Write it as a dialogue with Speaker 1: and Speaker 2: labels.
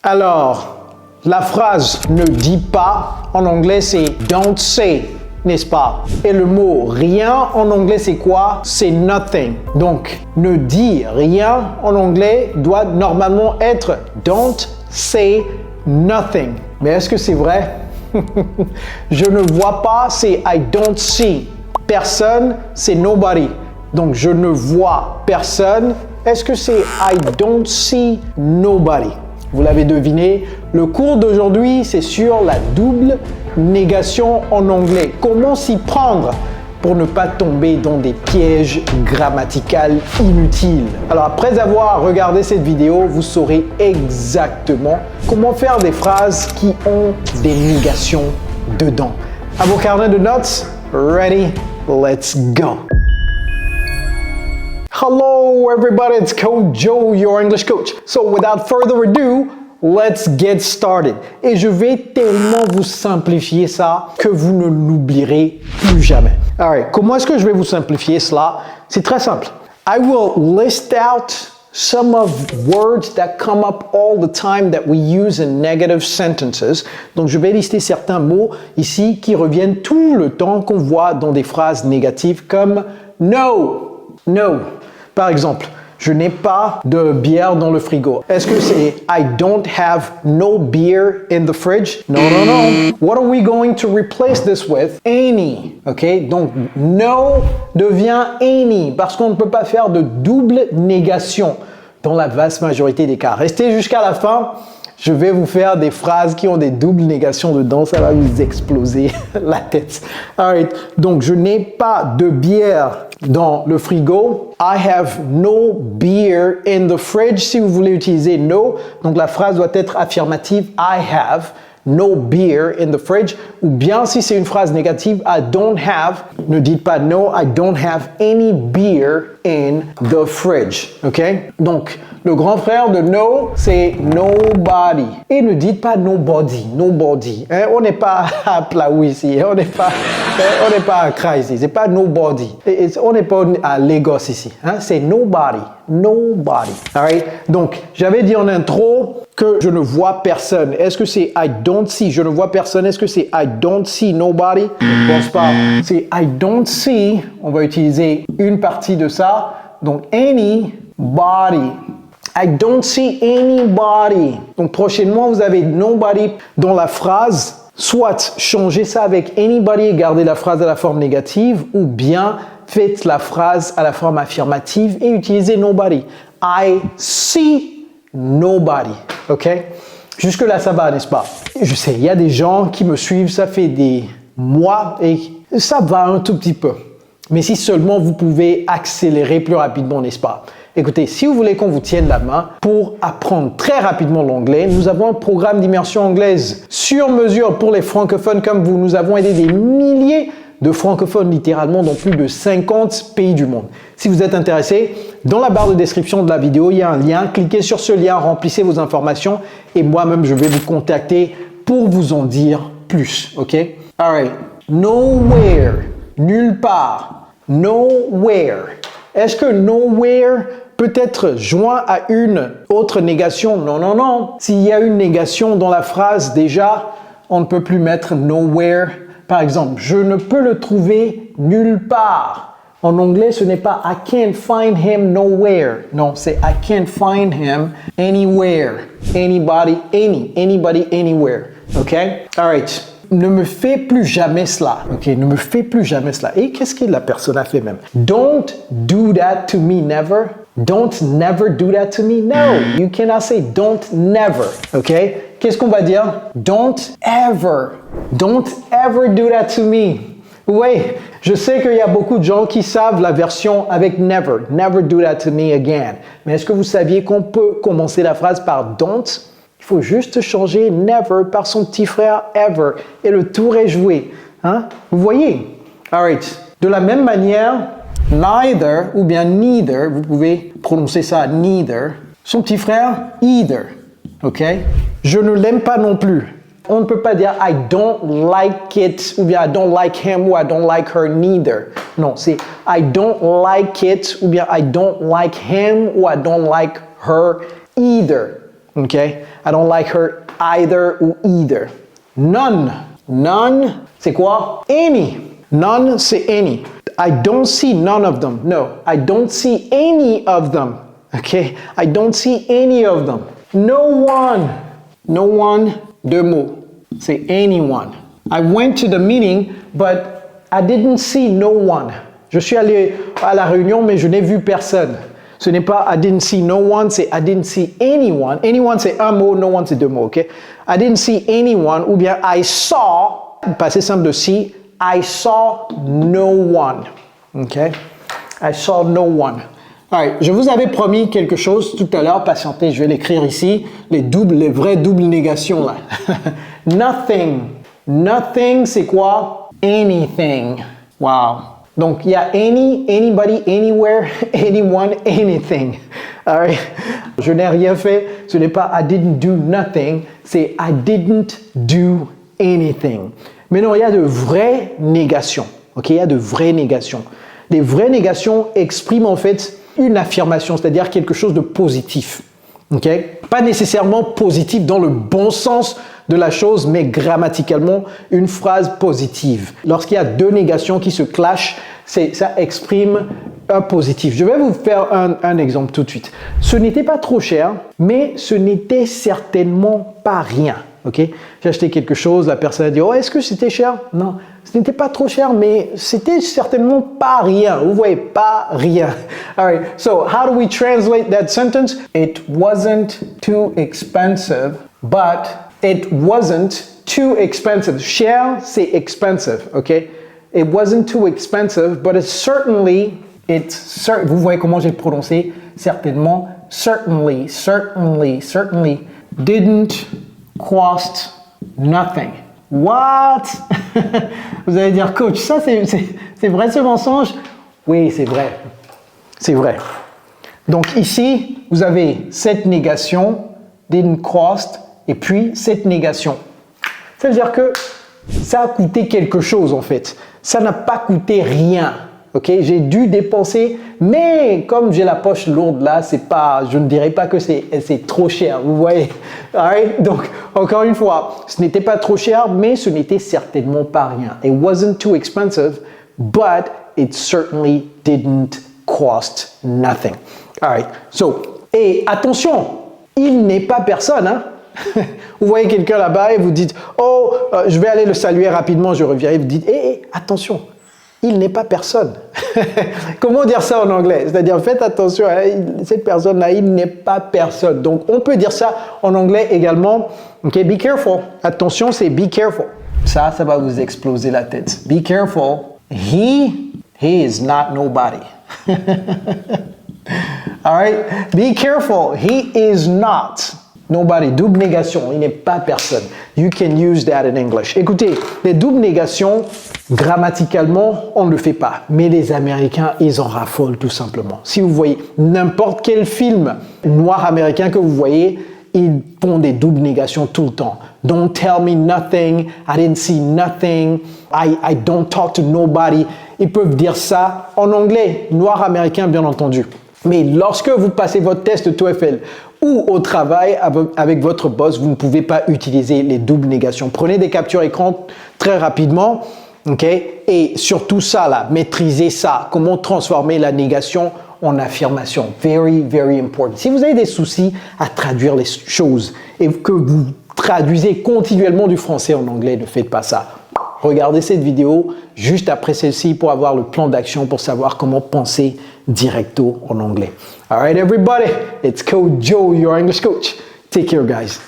Speaker 1: Alors, la phrase ne dit pas, en anglais c'est don't say, n'est-ce pas? Et le mot rien en anglais c'est quoi? C'est nothing. Donc, ne dis rien en anglais doit normalement être don't say nothing. Mais est-ce que c'est vrai? Je ne vois pas, c'est I don't see. Personne, c'est nobody. Donc, je ne vois personne. Est-ce que c'est I don't see nobody? Vous l'avez deviné, le cours d'aujourd'hui, c'est sur la double négation en anglais. Comment s'y prendre pour ne pas tomber dans des pièges grammaticaux inutiles. Alors, après avoir regardé cette vidéo, vous saurez exactement comment faire des phrases qui ont des négations dedans. À vos carnets de notes, ready, let's go! Hello everybody, it's Coach Joe, your English coach. So without further ado, let's get started. Et je vais tellement vous simplifier ça que vous ne l'oublierez plus jamais. Alright, comment est-ce que je vais vous simplifier cela? C'est très simple. I will list out some of words that come up all the time that we use in negative sentences. Donc je vais lister certains mots ici qui reviennent tout le temps qu'on voit dans des phrases négatives comme no, no. Par exemple, je n'ai pas de bière dans le frigo. Est-ce que c'est I don't have no beer in the fridge? No, no, no. What are we going to replace this with? Any. Ok? Donc, no devient any parce qu'on ne peut pas faire de double négation dans la vaste majorité des cas. Restez jusqu'à la fin. Je vais vous faire des phrases qui ont des doubles négations dedans. Ça va vous exploser la tête. Alright. Donc, je n'ai pas de bière dans le frigo. I have no beer in the fridge. Si vous voulez utiliser no, donc la phrase doit être affirmative. I have no beer in the fridge. Ou bien si c'est une phrase négative, I don't have. Ne dites pas no, I don't have any beer in the fridge. Ok? Donc, le grand frère de no, c'est nobody. Et ne dites pas nobody, nobody. Hein? On n'est pas à Plaou ici. On n'est pas à Accra ici. C'est pas nobody. On n'est pas à Lagos ici. Hein? C'est nobody, nobody. Alright? Donc, j'avais dit en intro que je ne vois personne. Est-ce que c'est I don't see? Je ne vois personne. Est-ce que c'est I don't see nobody? Je ne pense pas. C'est I don't see. On va utiliser une partie de ça. Donc, anybody. I don't see anybody. Donc, prochainement, vous avez nobody dans la phrase. Soit changez ça avec anybody et gardez la phrase à la forme négative, ou bien faites la phrase à la forme affirmative et utilisez nobody. I see nobody. OK? Jusque-là, ça va, n'est-ce pas? Je sais, il y a des gens qui me suivent, ça fait des mois et ça va un tout petit peu. Mais si seulement vous pouvez accélérer plus rapidement, n'est-ce pas? Écoutez, si vous voulez qu'on vous tienne la main pour apprendre très rapidement l'anglais, nous avons un programme d'immersion anglaise sur mesure pour les francophones comme vous. Nous avons aidé des milliers de francophones littéralement dans plus de 50 pays du monde. Si vous êtes intéressé, dans la barre de description de la vidéo, il y a un lien. Cliquez sur ce lien, remplissez vos informations et moi-même, je vais vous contacter pour vous en dire plus. OK? Alright. Nowhere. Nulle part. Nowhere. Est-ce que nowhere peut être joint à une autre négation? Non, non, non. S'il y a une négation dans la phrase, déjà, on ne peut plus mettre nowhere. Par exemple, je ne peux le trouver nulle part. En anglais, ce n'est pas I can't find him nowhere. Non, c'est I can't find him anywhere. Anybody, anybody, anywhere. OK? All right. Ne me fais plus jamais cela. OK? Ne me fais plus jamais cela. Et qu'est-ce que la personne a fait même? Don't do that to me, never. Don't never do that to me. No, you cannot say don't never. OK? Qu'est-ce qu'on va dire? Don't ever. Don't ever do that to me. Oui, je sais qu'il y a beaucoup de gens qui savent la version avec never. Never do that to me again. Mais est-ce que vous saviez qu'on peut commencer la phrase par don't? Il faut juste changer never par son petit frère ever. Et le tour est joué. Hein? Vous voyez? Alright. De la même manière, neither ou bien neither, vous pouvez prononcer ça neither. Son petit frère, either. OK? Je ne l'aime pas non plus. On ne peut pas dire I don't like it ou bien I don't like him ou I don't like her neither. Non, c'est I don't like it ou bien I don't like him ou I don't like her either. Okay? I don't like her either ou either. None. None, c'est quoi? Any. None, c'est any. I don't see none of them. No, I don't see any of them. Okay? I don't see any of them. No one. No one, deux mots. C'est anyone. I went to the meeting, but I didn't see no one. Je suis allé à la réunion, mais je n'ai vu personne. Ce n'est pas I didn't see no one, c'est I didn't see anyone. Anyone, c'est un mot, no one, c'est deux mots, ok? I didn't see anyone, ou bien I saw, passé simple de see, I saw no one. Ok? I saw no one. Alright, je vous avais promis quelque chose tout à l'heure, patientez, je vais l'écrire ici, les vraies doubles négations là. Nothing. Nothing, c'est quoi? Anything. Wow. Donc, il y a any, anybody, anywhere, anyone, anything. Alright? Je n'ai rien fait, ce n'est pas I didn't do nothing, c'est I didn't do anything. Mais non, il y a de vraies négations. Ok? Il y a de vraies négations. Les vraies négations expriment en fait une affirmation, c'est-à-dire quelque chose de positif. Okay? Pas nécessairement positif dans le bon sens de la chose, mais grammaticalement, une phrase positive. Lorsqu'il y a deux négations qui se clashent, ça exprime un positif. Je vais vous faire un exemple tout de suite. Ce n'était pas trop cher, mais ce n'était certainement pas rien. Okay? J'ai acheté quelque chose, la personne a dit « Oh, est-ce que c'était cher ?» Non, ce n'était pas trop cher, mais c'était certainement pas rien. Vous voyez, pas rien. All right, so how do we translate that sentence? It wasn't too expensive, but it wasn't too expensive. Cher, c'est expensive, okay? It wasn't too expensive, but vous voyez comment j'ai prononcé? Certainement, certainly didn't cost nothing. What? Vous allez dire, coach, ça c'est vrai ce mensonge? Oui, c'est vrai. C'est vrai. Donc ici, vous avez cette négation, didn't cost, et puis cette négation. Ça veut dire que ça a coûté quelque chose en fait. Ça n'a pas coûté rien. Okay? J'ai dû dépenser, mais comme j'ai la poche lourde là, je ne dirais pas que c'est trop cher, vous voyez. Alright? Donc, encore une fois, ce n'était pas trop cher, mais ce n'était certainement pas rien. It wasn't too expensive, but it certainly didn't cost nothing. Alright, so, et attention, il n'est pas personne, hein? Vous voyez quelqu'un là-bas et vous dites, oh, je vais aller le saluer rapidement, je reviens. Et vous dites, attention, il n'est pas personne. Comment dire ça en anglais? C'est-à-dire, faites attention, cette personne-là, il n'est pas personne. Donc, on peut dire ça en anglais également. Ok, be careful. Attention, c'est be careful. Ça va vous exploser la tête. Be careful. He is not nobody. All right? Be careful. He is not nobody. Double négation. Il n'est pas personne. You can use that in English. Écoutez, les doubles négations, grammaticalement, on ne le fait pas. Mais les Américains, ils en raffolent tout simplement. Si vous voyez n'importe quel film noir américain que vous voyez, ils font des doubles négations tout le temps. Don't tell me nothing. I didn't see nothing. I don't talk to nobody. Ils peuvent dire ça en anglais, noir américain bien entendu. Mais lorsque vous passez votre test de TOEFL ou au travail avec votre boss, vous ne pouvez pas utiliser les doubles négations. Prenez des captures écran très rapidement, ok? Et surtout ça là, maîtrisez ça. Comment transformer la négation en affirmation. Very, very important. Si vous avez des soucis à traduire les choses et que vous traduisez continuellement du français en anglais, ne faites pas ça. Regardez cette vidéo juste après celle-ci pour avoir le plan d'action pour savoir comment penser directo en anglais. All right, everybody, it's Coach Joe, your English coach. Take care, guys.